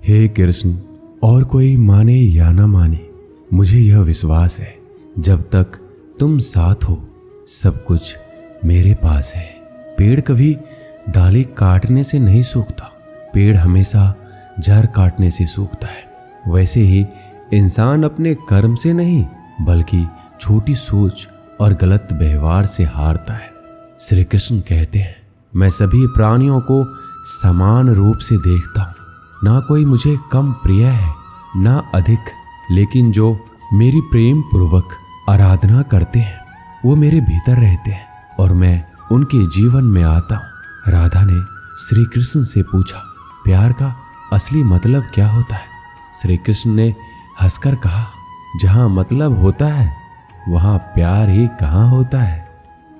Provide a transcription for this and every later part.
हे कृष्ण, और कोई माने या ना माने, मुझे यह विश्वास है जब तक तुम साथ हो सब कुछ मेरे पास है। पेड़ कभी डाली काटने से नहीं सूखता, पेड़ हमेशा जड़ काटने से सूखता है। वैसे ही इंसान अपने कर्म से नहीं बल्कि छोटी सोच और गलत व्यवहार से हारता है। श्री कृष्ण कहते हैं, मैं सभी प्राणियों को समान रूप से देखता हूँ, ना कोई मुझे कम प्रिय है ना अधिक, लेकिन जो मेरी प्रेम पूर्वक आराधना करते हैं वो मेरे भीतर रहते हैं और मैं उनके जीवन में आता हूँ। राधा ने श्री कृष्ण से पूछा, प्यार का असली मतलब क्या होता है? श्री कृष्ण ने हंसकर कहा, जहाँ मतलब होता है वहाँ प्यार ही कहाँ होता है।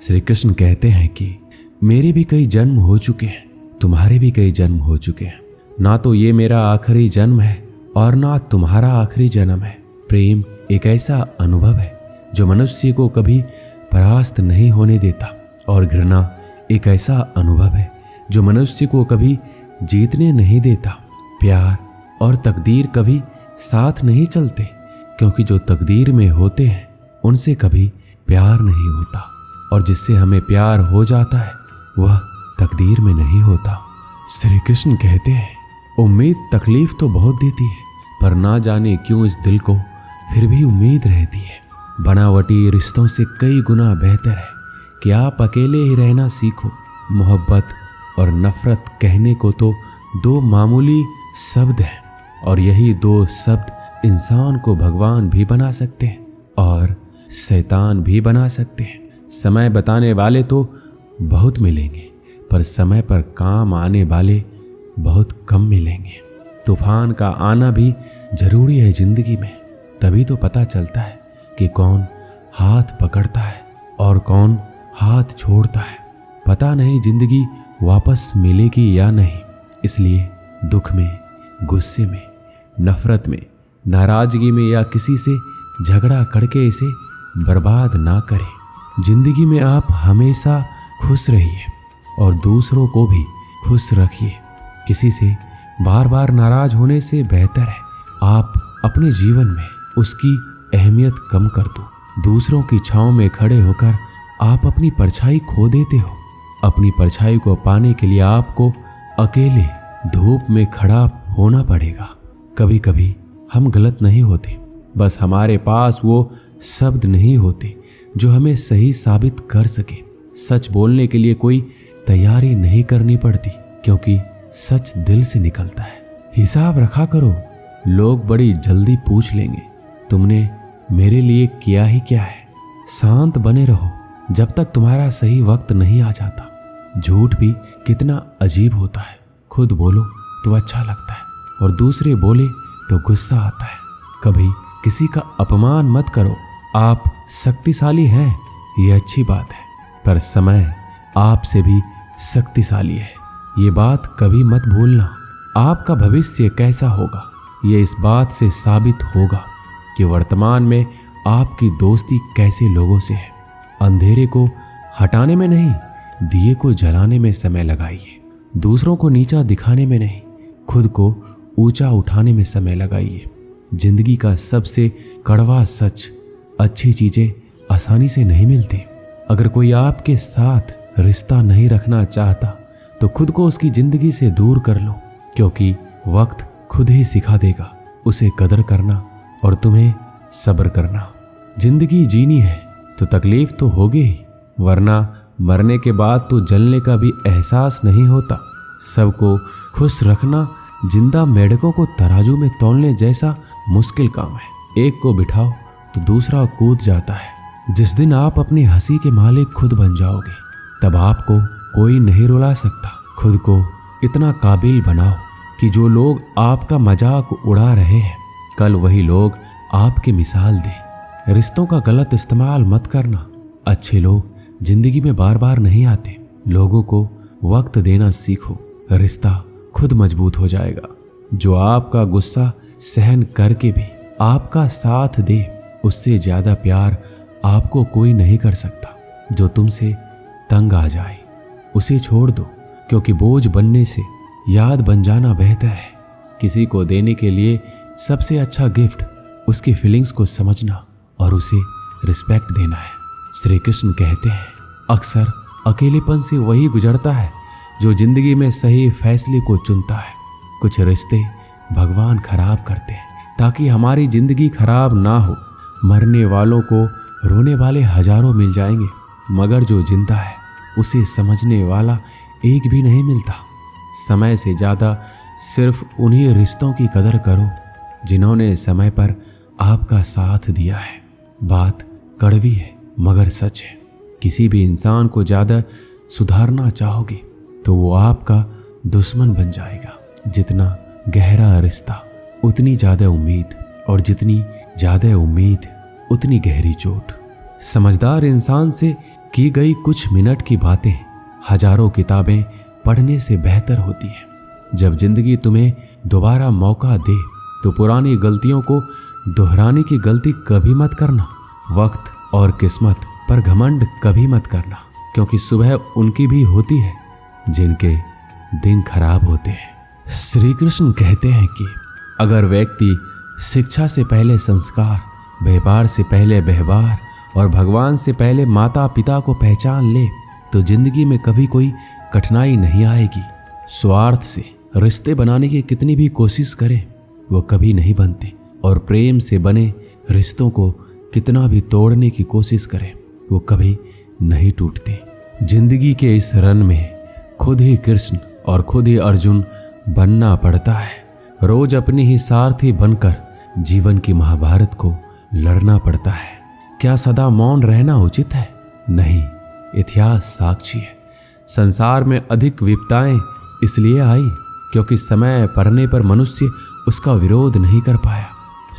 श्री कृष्ण कहते हैं कि मेरे भी कई जन्म हो चुके हैं, तुम्हारे भी कई जन्म हो चुके हैं, ना तो ये मेरा आखिरी जन्म है और ना तुम्हारा आखिरी जन्म है। प्रेम एक ऐसा अनुभव है जो मनुष्य को कभी परास्त नहीं होने देता और घृणा एक ऐसा अनुभव है जो मनुष्य को कभी जीतने नहीं देता। प्यार और तकदीर कभी साथ नहीं चलते, क्योंकि जो तकदीर में होते हैं उनसे कभी प्यार नहीं होता और जिससे हमें प्यार हो जाता है वह तकदीर में नहीं होता। श्री कृष्ण कहते हैं, उम्मीद तकलीफ तो बहुत देती है, पर ना जाने क्यों इस दिल को फिर भी उम्मीद रहती है। बनावटी रिश्तों से कई गुना बेहतर है कि आप अकेले ही रहना सीखो। मोहब्बत और नफरत कहने को तो दो मामूली शब्द हैं और यही दो शब्द इंसान को भगवान भी बना सकते हैं और शैतान भी बना सकते हैं। समय बताने वाले तो बहुत मिलेंगे, पर समय पर काम आने वाले बहुत कम मिलेंगे। तूफान का आना भी जरूरी है जिंदगी में, तभी तो पता चलता है कि कौन हाथ पकड़ता है और कौन हाथ छोड़ता है। पता नहीं जिंदगी वापस मिलेगी या नहीं, इसलिए दुख में, गुस्से में, नफरत में, नाराजगी में या किसी से झगड़ा करके इसे बर्बाद ना करें। जिंदगी में आप हमेशा खुश रहिए और दूसरों को भी खुश रखिए। किसी से बार बार नाराज होने से बेहतर है आप अपने जीवन में उसकी अहमियत कम कर दो। दूसरों की छांव में खड़े होकर आप अपनी परछाई खो देते हो। अपनी परछाई को पाने के लिए आपको अकेले धूप में खड़ा होना पड़ेगा। कभी कभी हम गलत नहीं होते, बस हमारे पास वो शब्द नहीं होते जो हमें सही साबित कर सके। सच बोलने के लिए कोई तैयारी नहीं करनी पड़ती, क्योंकि सच दिल से निकलता है। हिसाब रखा करो, लोग बड़ी जल्दी पूछ लेंगे तुमने मेरे लिए किया ही क्या है। शांत बने रहो जब तक तुम्हारा सही वक्त नहीं आ जाता। झूठ भी कितना अजीब होता है, खुद बोलो तो अच्छा लगता है और दूसरे बोले तो गुस्सा आता है। कभी किसी का अपमान मत करो। आप शक्तिशाली हैं ये अच्छी बात है, पर समय आपसे भी शक्तिशाली है, ये बात कभी मत भूलना। आपका भविष्य कैसा होगा ये इस बात से साबित होगा कि वर्तमान में आपकी दोस्ती कैसे लोगों से है। अंधेरे को हटाने में नहीं, दिए को जलाने में समय लगाइए। दूसरों को नीचा दिखाने में नहीं, खुद को ऊंचा उठाने में समय लगाइए। जिंदगी का सबसे कड़वा सच, अच्छी चीजें आसानी से नहीं मिलती। अगर कोई आपके साथ रिश्ता नहीं रखना चाहता तो खुद को उसकी जिंदगी से दूर कर लो, क्योंकि वक्त खुद ही सिखा देगा उसे कदर करना और तुम्हें सब्र करना। जिंदगी जीनी है तो तकलीफ तो होगी ही, वरना मरने के बाद तो जलने का भी एहसास नहीं होता। सबको खुश रखना जिंदा मेढकों को तराजू में तौलने जैसा मुश्किल काम है। एक को बिठाओ तो दूसरा कूद जाता है। जिस दिन आप अपनी हंसी के मालिक खुद बन जाओगे तब आपको कोई नहीं रुला सकता। खुद को इतना काबिल बनाओ कि जो लोग आपका मजाक उड़ा रहे हैं कल वही लोग आपके मिसाल दें। रिश्तों का गलत इस्तेमाल मत करना। अच्छे लोग जिंदगी में बार बार नहीं आते। लोगों को वक्त देना सीखो, रिश्ता खुद मजबूत हो जाएगा। जो आपका गुस्सा सहन करके भी आपका साथ दे, उससे ज्यादा प्यार आपको कोई नहीं कर सकता। जो तुमसे तंग आ जाए उसे छोड़ दो, क्योंकि बोझ बनने से याद बन जाना बेहतर है। किसी को देने के लिए सबसे अच्छा गिफ्ट उसकी फीलिंग्स को समझना और उसे रिस्पेक्ट देना है। श्री कृष्ण कहते हैं, अक्सर अकेलेपन से वही गुजरता है जो जिंदगी में सही फैसले को चुनता है। कुछ रिश्ते भगवान खराब करते हैं ताकि हमारी जिंदगी खराब ना हो। मरने वालों को रोने वाले हजारों मिल जाएंगे, मगर जो जिंदा है उसे समझने वाला एक भी नहीं मिलता। समय से ज़्यादा सिर्फ उन्हीं रिश्तों की कदर करो जिन्होंने समय पर आपका साथ दिया है। बात कड़वी है मगर सच है। किसी भी इंसान को ज़्यादा सुधारना चाहोगे तो वो आपका दुश्मन बन जाएगा। जितना गहरा रिश्ता उतनी ज़्यादा उम्मीद, और जितनी ज़्यादा उम्मीद उतनी गहरी चोट। समझदार इंसान से की गई कुछ मिनट की बातें हजारों किताबें पढ़ने से बेहतर होती है। जब जिंदगी तुम्हें दोबारा मौका दे तो पुरानी गलतियों को दोहराने की गलती कभी मत करना। वक्त और किस्मत पर घमंड कभी मत करना, क्योंकि सुबह उनकी भी होती है जिनके दिन खराब होते हैं। श्री कृष्ण कहते हैं कि अगर व्यक्ति शिक्षा से पहले संस्कार, व्यवहार से पहले व्यवहार और भगवान से पहले माता पिता को पहचान ले तो जिंदगी में कभी कोई कठिनाई नहीं आएगी। स्वार्थ से रिश्ते बनाने की कितनी भी कोशिश करें वो कभी नहीं बनते, और प्रेम से बने रिश्तों को कितना भी तोड़ने की कोशिश करें वो कभी नहीं टूटते। जिंदगी के इस रन में खुद ही कृष्ण और खुद ही अर्जुन बनना पड़ता है। रोज अपने ही सारथी बनकर जीवन की महाभारत को लड़ना पड़ता है। क्या सदा मौन रहना उचित है? नहीं, इतिहास साक्षी है। संसार में अधिक विपदाएं इसलिए आई क्योंकि समय पड़ने पर मनुष्य उसका विरोध नहीं कर पाया।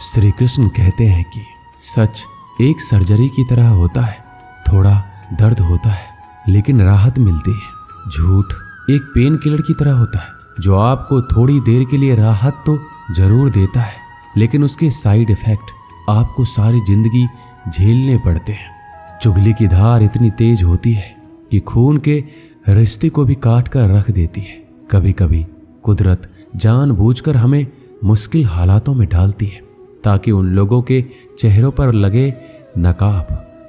श्री कृष्ण कहते हैं कि सच एक सर्जरी की तरह होता है, थोड़ा दर्द होता है लेकिन राहत मिलती है। झूठ एक पेन किलर की तरह होता है जो आपको थोड़ी देर के लिए राहत तो जरूर देता है, लेकिन उसके साइड इफेक्ट आपको सारी जिंदगी झेलने पड़ते हैं। चुगली की धार इतनी तेज होती है कि खून के रिश्ते को भी काट कर रख देती है। कभी कभी कुदरत जानबूझकर हमें मुश्किल हालातों में डालती है ताकि उन लोगों के चेहरों पर लगे नकाब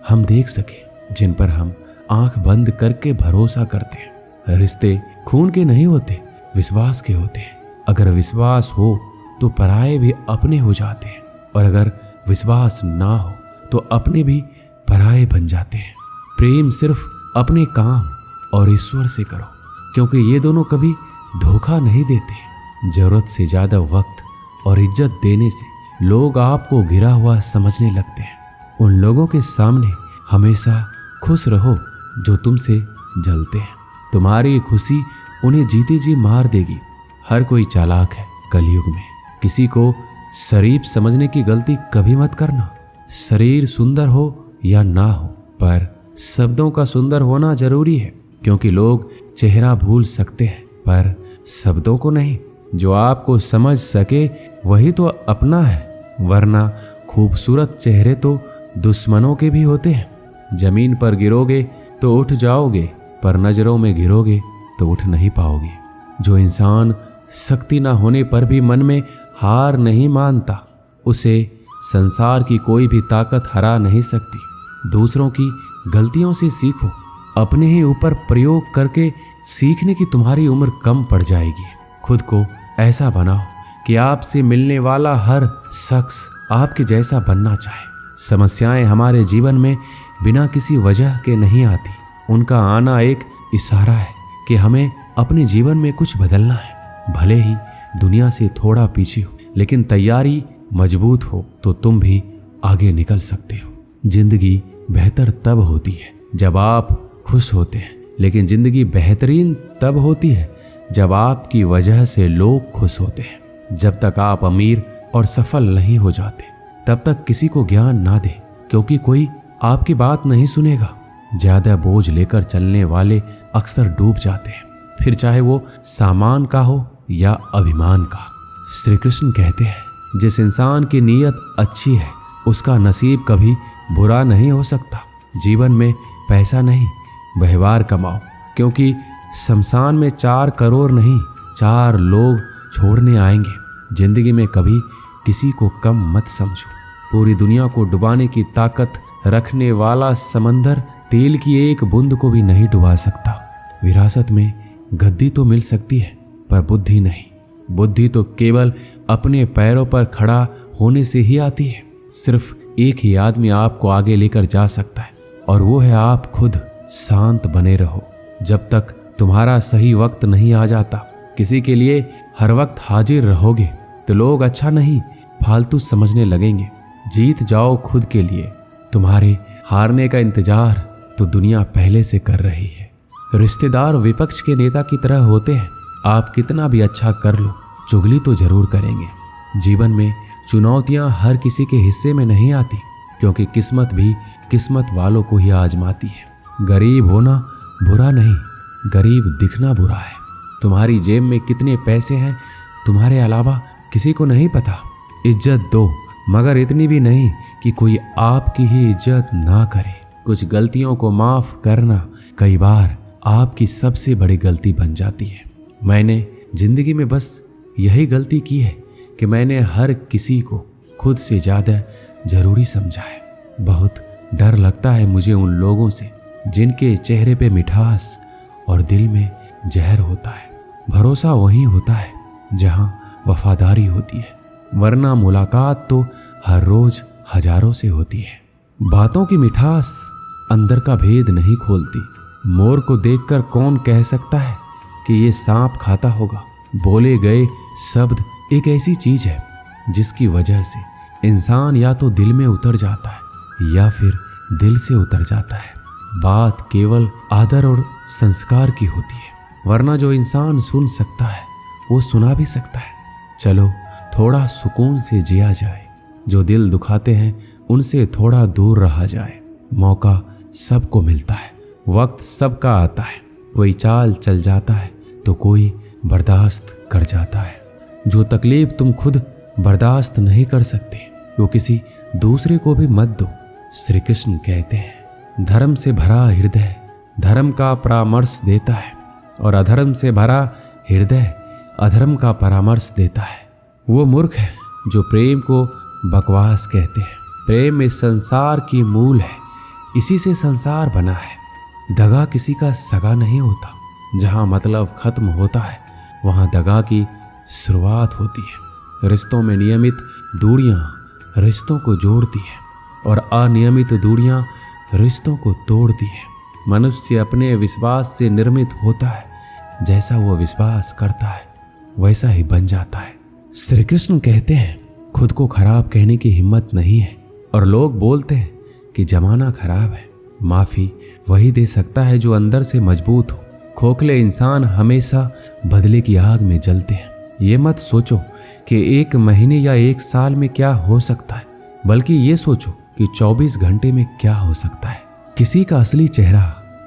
हम देख सके जिन पर हम आंख बंद करके भरोसा करते हैं। रिश्ते खून के नहीं होते, विश्वास के होते हैं। अगर विश्वास हो तो पराये भी अपने हो जाते हैं, और अगर विश्वास ना हो तो अपने भी पराये बन जाते हैं। प्रेम सिर्फ अपने काम और ईश्वर से करो, क्योंकि ये दोनों कभी धोखा नहीं देते। जरूरत से ज्यादा वक्त और इज्जत देने से लोग आपको गिरा हुआ समझने लगते हैं। उन लोगों के सामने हमेशा खुश रहो जो तुमसे जलते हैं। तुम्हारी खुशी उन्हें जीते जी मार देगी। हर कोई चालाक है कलयुग में। किसी को शरीफ समझने की गलती कभी मत करना। शरीर सुंदर हो या ना हो, पर शब्दों का सुंदर होना जरूरी है, क्योंकि लोग चेहरा भूल सकते हैं पर शब्दों को नहीं। जो आपको समझ सके वही तो अपना है, वरना खूबसूरत चेहरे तो दुश्मनों के भी होते हैं। जमीन पर गिरोगे तो उठ जाओगे, पर नजरों में गिरोगे तो उठ नहीं पाओगे। जो इंसान शक्ति ना होने पर भी मन में हार नहीं मानता, उसे संसार की कोई भी ताकत हरा नहीं सकती। दूसरों की गलतियों से सीखो, अपने ही ऊपर प्रयोग करके सीखने की तुम्हारी उम्र कम पड़ जाएगी। खुद को ऐसा बनाओ कि आपसे मिलने वाला हर शख्स आपके जैसा बनना चाहे। समस्याएं हमारे जीवन में बिना किसी वजह के नहीं आती। उनका आना एक इशारा है कि हमें अपने जीवन में कुछ बदलना है। भले ही दुनिया से थोड़ा पीछे हो, लेकिन तैयारी मजबूत हो तो तुम भी आगे निकल सकते हो। जिंदगी बेहतर तब होती है जब आप खुश होते हैं, लेकिन जिंदगी बेहतरीन तब होती है जब आपकी वजह से लोग खुश होते हैं। जब तक आप अमीर और सफल नहीं हो जाते तब तक किसी को ज्ञान ना दे, क्योंकि कोई आपकी बात नहीं सुनेगा। ज्यादा बोझ लेकर चलने वाले अक्सर डूब जाते हैं, फिर चाहे वो सामान का हो या अभिमान का। श्री कृष्ण कहते हैं, जिस इंसान की नीयत अच्छी है उसका नसीब कभी बुरा नहीं हो सकता। जीवन में पैसा नहीं, व्यवहार कमाओ, क्योंकि शमशान में 4 करोड़ नहीं 4 लोग छोड़ने आएंगे। जिंदगी में कभी किसी को कम मत समझो। पूरी दुनिया को डुबाने की ताकत रखने वाला समंदर तेल की एक बूंद को भी नहीं डुबा सकता। विरासत में गद्दी तो मिल सकती है पर बुद्धि नहीं। बुद्धि तो केवल अपने पैरों पर खड़ा होने से ही आती है। सिर्फ एक ही आदमी आपको आगे लेकर जा सकता है और वो है आप खुद। शांत बने रहो जब तक तुम्हारा सही वक्त नहीं आ जाता। किसी के लिए हर वक्त हाजिर रहोगे तो लोग अच्छा नहीं फालतू समझने लगेंगे। जीत जाओ खुद के लिए। तुम्हारे हारने का इंतजार तो दुनिया पहले से कर रही है। रिश्तेदार विपक्ष के नेता की तरह होते हैं। आप कितना भी अच्छा कर लो, चुगली तो जरूर करेंगे। जीवन में चुनौतियां हर किसी के हिस्से में नहीं आती, क्योंकि किस्मत भी किस्मत वालों को ही आजमाती है। गरीब होना बुरा नहीं, गरीब दिखना बुरा है। तुम्हारी जेब में कितने पैसे हैं तुम्हारे अलावा किसी को नहीं पता। इज्जत दो, मगर इतनी भी नहीं कि कोई आपकी ही इज्जत ना करे। कुछ गलतियों को माफ करना कई बार आपकी सबसे बड़ी गलती बन जाती है। मैंने जिंदगी में बस यही गलती की है कि मैंने हर किसी को खुद से ज़्यादा जरूरी समझा है। बहुत डर लगता है मुझे उन लोगों से जिनके चेहरे पे मिठास और दिल में जहर होता है। भरोसा वहीं होता है जहां वफादारी होती है, वरना मुलाकात तो हर रोज हजारों से होती है। बातों की मिठास अंदर का भेद नहीं खोलती। मोर को देखकर कौन कह सकता है कि ये सांप खाता होगा। बोले गए शब्द एक ऐसी चीज है जिसकी वजह से इंसान या तो दिल में उतर जाता है या फिर दिल से उतर जाता है। बात केवल आदर और संस्कार की होती है, वरना जो इंसान सुन सकता है वो सुना भी सकता है। चलो थोड़ा सुकून से जिया जाए। जो दिल दुखाते हैं उनसे थोड़ा दूर रहा जाए। मौका सबको मिलता है, वक्त सबका आता है। कोई चाल चल जाता है तो कोई बर्दाश्त कर जाता है। जो तकलीफ तुम खुद बर्दाश्त नहीं कर सकते वो किसी दूसरे को भी मत दो। श्री कृष्ण कहते हैं, धर्म से भरा हृदय धर्म का परामर्श देता है और अधर्म से भरा हृदय अधर्म का परामर्श देता है। वो मूर्ख है जो प्रेम को बकवास कहते हैं। प्रेम इस संसार की मूल है, इसी से संसार बना है। दगा किसी का सगा नहीं होता। जहां मतलब खत्म होता है वहां दगा की शुरुआत होती है। रिश्तों में नियमित दूरियां रिश्तों को जोड़ती है और अनियमित दूरियां रिश्तों को तोड़ती है। मनुष्य अपने विश्वास से निर्मित होता है। जैसा वो विश्वास करता है वैसा ही बन जाता है। श्री कृष्ण कहते हैं, खुद को खराब कहने की हिम्मत नहीं है और लोग बोलते हैं कि जमाना खराब है। माफी वही दे सकता है जो अंदर से मजबूत हो। खोखले इंसान हमेशा बदले की आग में जलते हैं। ये मत सोचो कि 1 महीने या 1 साल में क्या हो सकता है, बल्कि ये सोचो कि 24 घंटे में क्या हो सकता है। किसी का असली चेहरा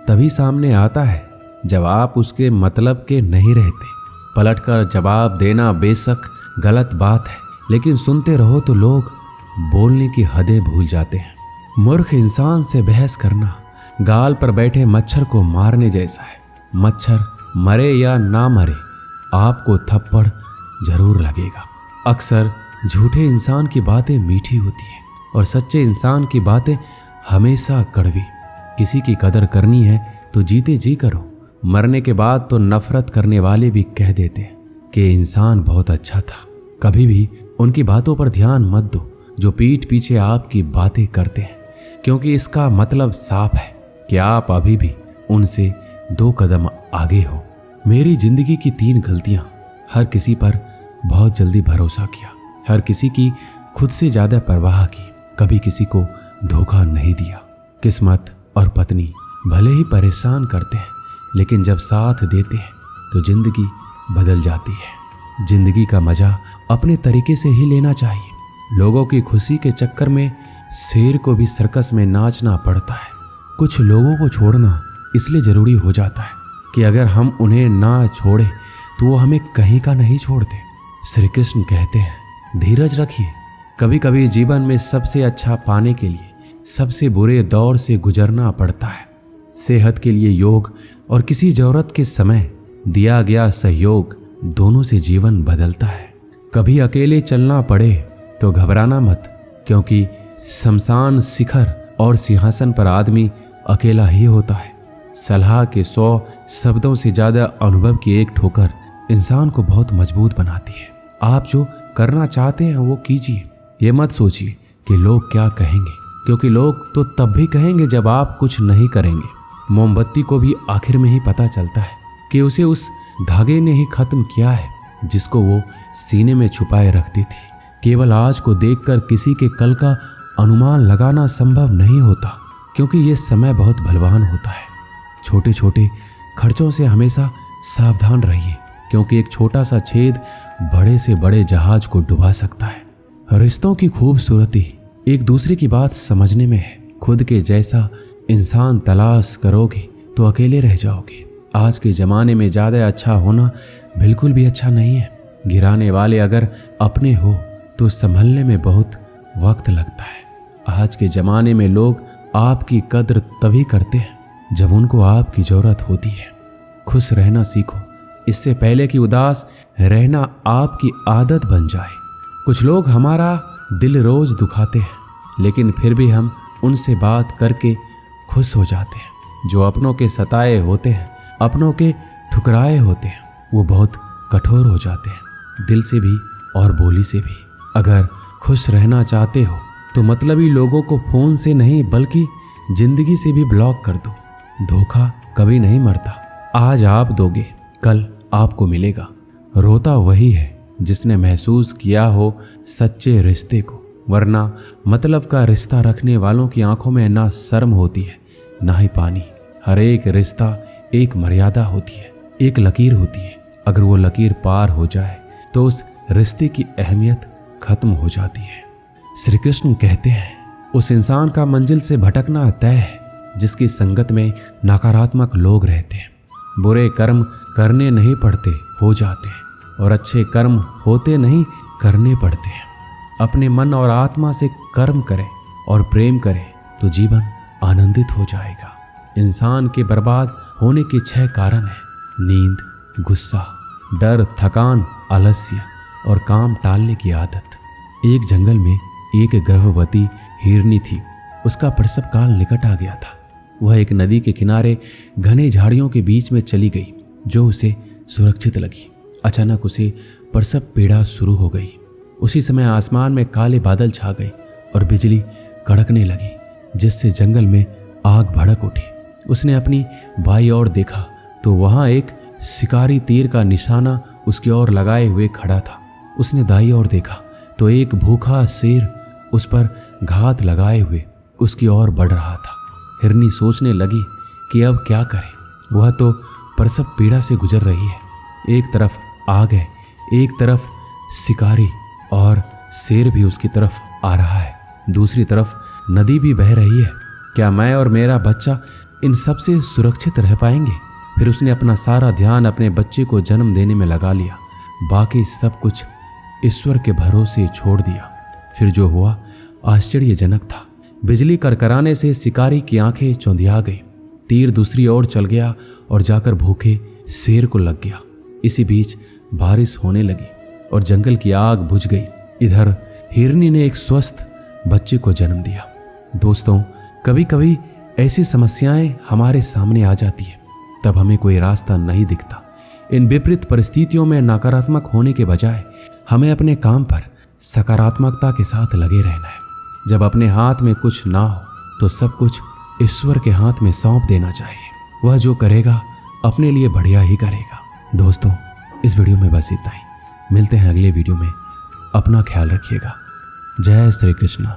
तभी सामने आता है जब आप उसके मतलब के नहीं रहते। पलटकर जवाब देना बेशक गलत बात है, लेकिन सुनते रहो तो लोग बोलने की हदें भूल जाते हैं। मूर्ख इंसान से बहस करना गाल पर बैठे मच्छर को मारने जैसा है। मच्छर मरे या ना मरे आपको थप्पड़ जरूर लगेगा। अक्सर झूठे इंसान की बातें मीठी होती है और सच्चे इंसान की बातें हमेशा कड़वी। किसी की कदर करनी है तो जीते जी करो। मरने के बाद तो नफरत करने वाले भी कह देते हैं कि इंसान बहुत अच्छा था। कभी भी उनकी बातों पर ध्यान मत दो जो पीठ पीछे आपकी बातें करते हैं, क्योंकि इसका मतलब साफ है कि आप अभी भी उनसे 2 कदम आगे हो। मेरी जिंदगी की 3 गलतियां। हर किसी पर बहुत जल्दी भरोसा किया, हर किसी की खुद से ज्यादा परवाह की, कभी किसी को धोखा नहीं दिया। किस्मत और पत्नी भले ही परेशान करते हैं, लेकिन जब साथ देते हैं तो जिंदगी बदल जाती है। जिंदगी का मजा अपने तरीके से ही लेना चाहिए। लोगों की खुशी के चक्कर में शेर को भी सर्कस में नाचना पड़ता है। कुछ लोगों को छोड़ना इसलिए जरूरी हो जाता है कि अगर हम उन्हें ना छोड़े तो वो हमें कहीं का नहीं छोड़ते। श्री कृष्ण कहते हैं, धीरज रखिए। कभी कभी जीवन में सबसे अच्छा पाने के लिए सबसे बुरे दौर से गुजरना पड़ता है। सेहत के लिए योग और किसी जरूरत के समय दिया गया सहयोग दोनों से जीवन बदलता है। कभी अकेले चलना पड़े तो घबराना मत, क्योंकि शमशान शिखर और सिंहासन पर आदमी अकेला ही होता है। सलाह के 100 शब्दों से ज्यादा अनुभव की एक ठोकर इंसान को बहुत मजबूत बनाती है। आप जो करना चाहते हैं वो कीजिए। ये मत सोचिए कि लोग क्या कहेंगे, क्योंकि लोग तो तब भी कहेंगे जब आप कुछ नहीं करेंगे। मोमबत्ती को भी आखिर में ही पता चलता है कि उसे उस धागे ने ही खत्म किया है जिसको वो सीने में छुपाए रखती थी। केवल आज को देखकर किसी के कल का अनुमान लगाना संभव नहीं होता, क्योंकि ये समय बहुत बलवान होता है। छोटे छोटे खर्चों से हमेशा सावधान रहिए, क्योंकि एक छोटा सा छेद बड़े से बड़े जहाज को डुबा सकता है। रिश्तों की खूबसूरती एक दूसरे की बात समझने में है। खुद के जैसा इंसान तलाश करोगे तो अकेले रह जाओगे। आज के ज़माने में ज़्यादा अच्छा होना बिल्कुल भी अच्छा नहीं है। गिराने वाले अगर अपने हो तो संभलने में बहुत वक्त लगता है। आज के ज़माने में लोग आपकी कद्र तभी करते हैं जब उनको आपकी ज़रूरत होती है। खुश रहना सीखो, इससे पहले कि उदास रहना आपकी आदत बन जाए। कुछ लोग हमारा दिल रोज दुखाते हैं, लेकिन फिर भी हम उनसे बात करके खुश हो जाते हैं। जो अपनों के सताए होते हैं, अपनों के ठुकराए होते हैं, वो बहुत कठोर हो जाते हैं, दिल से भी और बोली से भी। अगर खुश रहना चाहते हो तो मतलबी लोगों को फोन से नहीं बल्कि जिंदगी से भी ब्लॉक कर दो। धोखा कभी नहीं मरता। आज आप दोगे, कल आपको मिलेगा। रोता वही है जिसने महसूस किया हो सच्चे रिश्ते को, वरना मतलब का रिश्ता रखने वालों की आंखों में ना शर्म होती है ना ही पानी। हर एक रिश्ता एक मर्यादा होती है, एक लकीर होती है। अगर वो लकीर पार हो जाए तो उस रिश्ते की अहमियत खत्म हो जाती है। श्री कृष्ण कहते हैं, उस इंसान का मंजिल से भटकना तय है जिसकी संगत में नकारात्मक लोग रहते हैं। बुरे कर्म करने नहीं पड़ते, हो जाते हैं, और अच्छे कर्म होते नहीं, करने पड़ते हैं। अपने मन और आत्मा से कर्म करें और प्रेम करें तो जीवन आनंदित हो जाएगा। इंसान के बर्बाद होने के 6 कारण हैं: नींद, गुस्सा, डर, थकान, आलस्य और काम टालने की आदत। एक जंगल में एक गर्भवती हिरनी थी। उसका प्रसव काल निकट आ गया था। वह एक नदी के किनारे घने झाड़ियों के बीच में चली गई, जो उसे सुरक्षित लगी। अचानक उसे प्रसव पीड़ा शुरू हो गई। उसी समय आसमान में काले बादल छा गए और बिजली कड़कने लगी, जिससे जंगल में आग भड़क उठी। उसने अपनी बाईं ओर देखा तो वहां एक शिकारी तीर का निशाना उसकी ओर लगाए हुए खड़ा था। उसने दाईं ओर देखा तो एक भूखा शेर उस पर घात लगाए हुए उसकी ओर बढ़ रहा था। हिरनी सोचने लगी कि अब क्या करे। वह तो प्रसव पीड़ा से गुजर रही है। एक तरफ आग है, एक तरफ शिकारी, और शेर भी उसकी तरफ आ रहा है। दूसरी तरफ नदी भी बह रही है। क्या मैं और मेरा बच्चा इन सब से सुरक्षित रह पाएंगे? फिर उसने अपना सारा ध्यान अपने बच्चे को जन्म देने में लगा लिया। बाकी सब कुछ ईश्वर के भरोसे छोड़ दिया। फिर जो हुआ आश्चर्यजनक था। बिजली करकराने से शिकारी की आंखें चौंधिया गई। तीर दूसरी ओर चल गया और जाकर भूखे शेर को लग गया। इसी बीच बारिश होने लगी और जंगल की आग बुझ गई। इधर हिरनी ने एक स्वस्थ बच्चे को जन्म दिया। दोस्तों, कभी कभी ऐसी समस्याएं हमारे सामने आ जाती है, तब हमें कोई रास्ता नहीं दिखता। इन विपरीत परिस्थितियों में नकारात्मक होने के बजाय हमें अपने काम पर सकारात्मकता के साथ लगे रहना है। जब अपने हाथ में कुछ ना हो तो सब कुछ ईश्वर के हाथ में सौंप देना चाहिए। वह जो करेगा अपने लिए बढ़िया ही करेगा। दोस्तों, इस वीडियो में बस इतना ही। मिलते हैं अगले वीडियो में। अपना ख्याल रखिएगा। जय श्री कृष्ण।